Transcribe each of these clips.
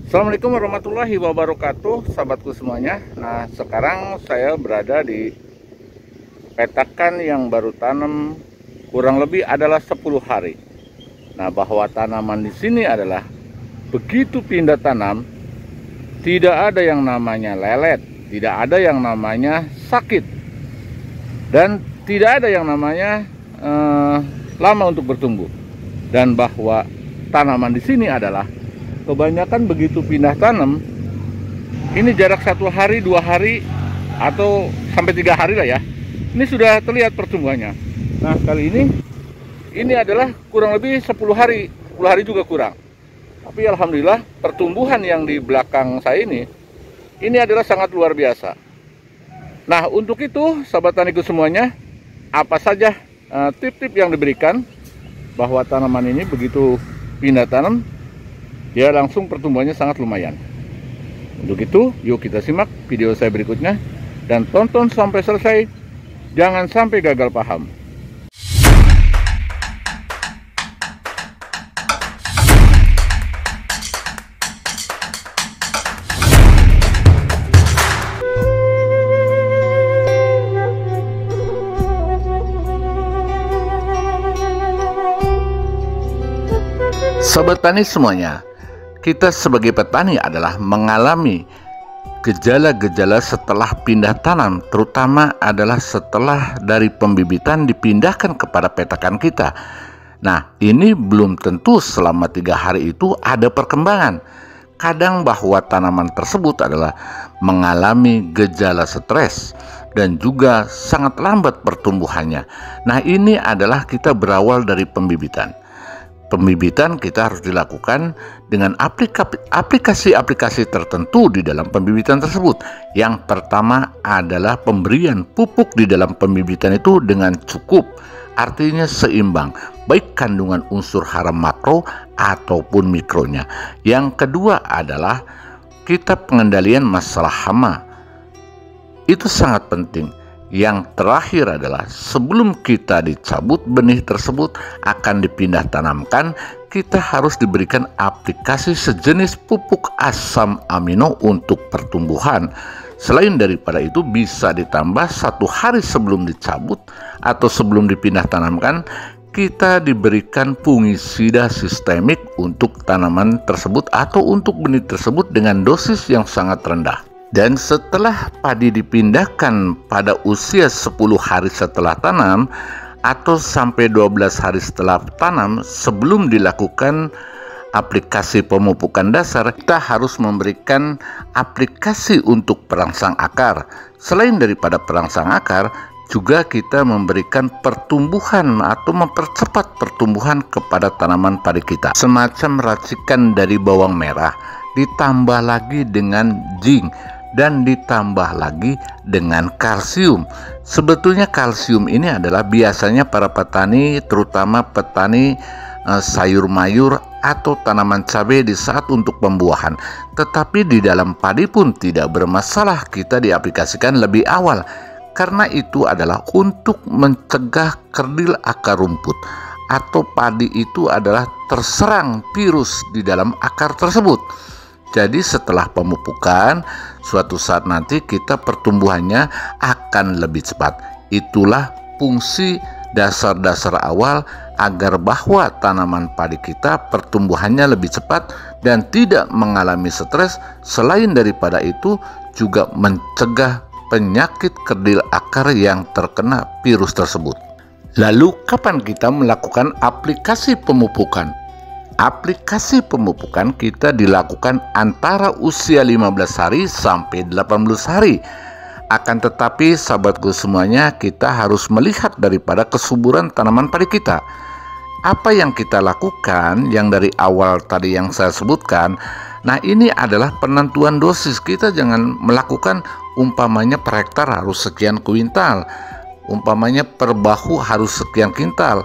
Assalamualaikum warahmatullahi wabarakatuh, sahabatku semuanya. Nah, sekarang saya berada di petakan yang baru tanam kurang lebih adalah 10 hari. Nah, bahwa tanaman di sini adalah begitu pindah tanam, tidak ada yang namanya lelet, tidak ada yang namanya sakit, dan tidak ada yang namanya lama untuk bertumbuh. Dan bahwa tanaman di sini adalah kebanyakan begitu pindah tanam, ini jarak 1 hari, 2 hari, atau sampai 3 hari lah ya. Ini sudah terlihat pertumbuhannya. Nah, kali ini adalah kurang lebih 10 hari, 10 hari juga kurang. Tapi alhamdulillah pertumbuhan yang di belakang saya ini adalah sangat luar biasa. Nah, untuk itu sahabat taniku semuanya, apa saja tip-tip yang diberikan bahwa tanaman ini begitu pindah tanam, ya langsung pertumbuhannya sangat lumayan. Untuk itu, yuk kita simak video saya berikutnya dan tonton sampai selesai. Jangan sampai gagal paham. Sobat tani semuanya, kita sebagai petani adalah mengalami gejala-gejala setelah pindah tanam, terutama adalah setelah dari pembibitan dipindahkan kepada petakan kita. Nah, ini belum tentu selama 3 hari itu ada perkembangan. Kadang bahwa tanaman tersebut adalah mengalami gejala stres dan juga sangat lambat pertumbuhannya. Nah, ini adalah kita berawal dari pembibitan. Pembibitan kita harus dilakukan dengan aplikasi-aplikasi tertentu di dalam pembibitan tersebut. Yang pertama adalah pemberian pupuk di dalam pembibitan itu dengan cukup, artinya seimbang, baik kandungan unsur hara makro ataupun mikronya. Yang kedua adalah kita pengendalian masalah hama. Itu sangat penting. Yang terakhir adalah sebelum kita dicabut benih tersebut akan dipindah tanamkan, kita harus diberikan aplikasi sejenis pupuk asam amino untuk pertumbuhan. Selain daripada itu, bisa ditambah 1 hari sebelum dicabut atau sebelum dipindah tanamkan, kita diberikan fungisida sistemik untuk tanaman tersebut atau untuk benih tersebut dengan dosis yang sangat rendah. Dan setelah padi dipindahkan pada usia 10 hari setelah tanam atau sampai 12 hari setelah tanam, sebelum dilakukan aplikasi pemupukan dasar, kita harus memberikan aplikasi untuk perangsang akar. Selain daripada perangsang akar, juga kita memberikan pertumbuhan atau mempercepat pertumbuhan kepada tanaman padi kita. Semacam racikan dari bawang merah, ditambah lagi dengan zinc, dan ditambah lagi dengan kalsium. Sebetulnya kalsium ini adalah biasanya para petani, terutama petani sayur mayur atau tanaman cabai di saat untuk pembuahan. Tetapi di dalam padi pun tidak bermasalah kita diaplikasikan lebih awal, karena itu adalah untuk mencegah kerdil akar rumput atau padi itu adalah terserang virus di dalam akar tersebut. Jadi setelah pemupukan, suatu saat nanti kita pertumbuhannya akan lebih cepat. Itulah fungsi dasar-dasar awal agar bahwa tanaman padi kita pertumbuhannya lebih cepat dan tidak mengalami stres. Selain daripada itu juga mencegah penyakit kerdil akar yang terkena virus tersebut. Lalu kapan kita melakukan aplikasi pemupukan? Aplikasi pemupukan kita dilakukan antara usia 15 hari sampai 18 hari. Akan tetapi sahabatku semuanya, kita harus melihat daripada kesuburan tanaman padi kita. Apa yang kita lakukan yang dari awal tadi yang saya sebutkan, nah ini adalah penentuan dosis. Kita jangan melakukan umpamanya per hektar harus sekian kuintal, umpamanya per bahu harus sekian kintal.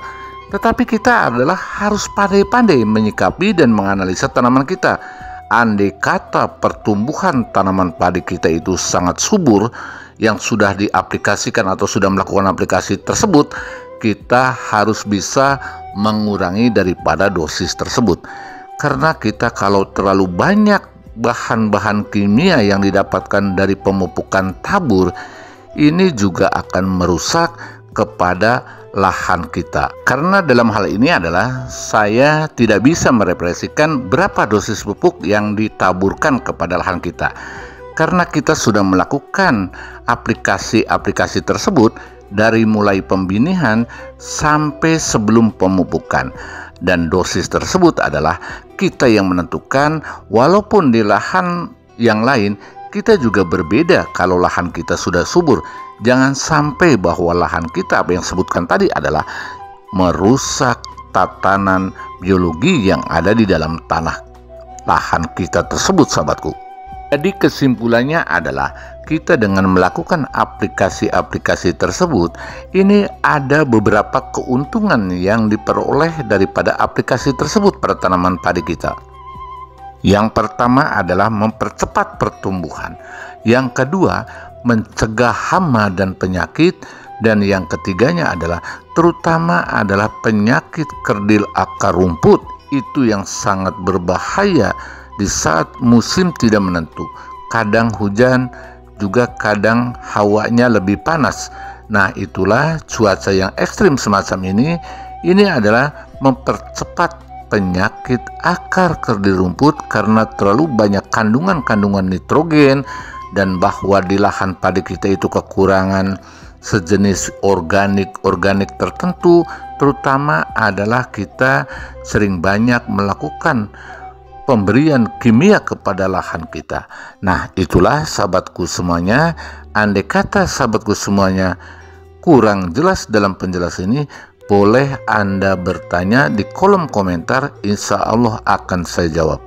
Tetapi kita adalah harus pandai-pandai menyikapi dan menganalisa tanaman kita. Andai kata pertumbuhan tanaman padi kita itu sangat subur, yang sudah diaplikasikan atau sudah melakukan aplikasi tersebut, kita harus bisa mengurangi daripada dosis tersebut. Karena kita kalau terlalu banyak bahan-bahan kimia yang didapatkan dari pemupukan tabur ini juga akan merusak kepada lahan kita. Karena dalam hal ini adalah saya tidak bisa merepresikan berapa dosis pupuk yang ditaburkan kepada lahan kita. Karena kita sudah melakukan aplikasi-aplikasi tersebut dari mulai pembinihan sampai sebelum pemupukan. Dan dosis tersebut adalah kita yang menentukan, walaupun di lahan yang lain kita juga berbeda kalau lahan kita sudah subur. Jangan sampai bahwa lahan kita, apa yang sebutkan tadi, adalah merusak tatanan biologi yang ada di dalam tanah lahan kita tersebut, sahabatku. Jadi kesimpulannya adalah kita dengan melakukan aplikasi-aplikasi tersebut, ini ada beberapa keuntungan yang diperoleh daripada aplikasi tersebut pada tanaman padi kita. Yang pertama adalah mempercepat pertumbuhan. Yang kedua, mencegah hama dan penyakit. Dan yang ketiganya adalah terutama adalah penyakit kerdil akar rumput. Itu yang sangat berbahaya di saat musim tidak menentu. Kadang hujan, juga kadang hawanya lebih panas. Nah, itulah cuaca yang ekstrim semacam ini. Ini adalah mempercepat penyakit akar kerdil rumput karena terlalu banyak kandungan nitrogen, dan bahwa di lahan padi kita itu kekurangan sejenis organik tertentu. Terutama adalah kita sering banyak melakukan pemberian kimia kepada lahan kita. Nah, itulah sahabatku semuanya. Andai kata sahabatku semuanya kurang jelas dalam penjelasan ini, boleh Anda bertanya di kolom komentar, insya Allah akan saya jawab.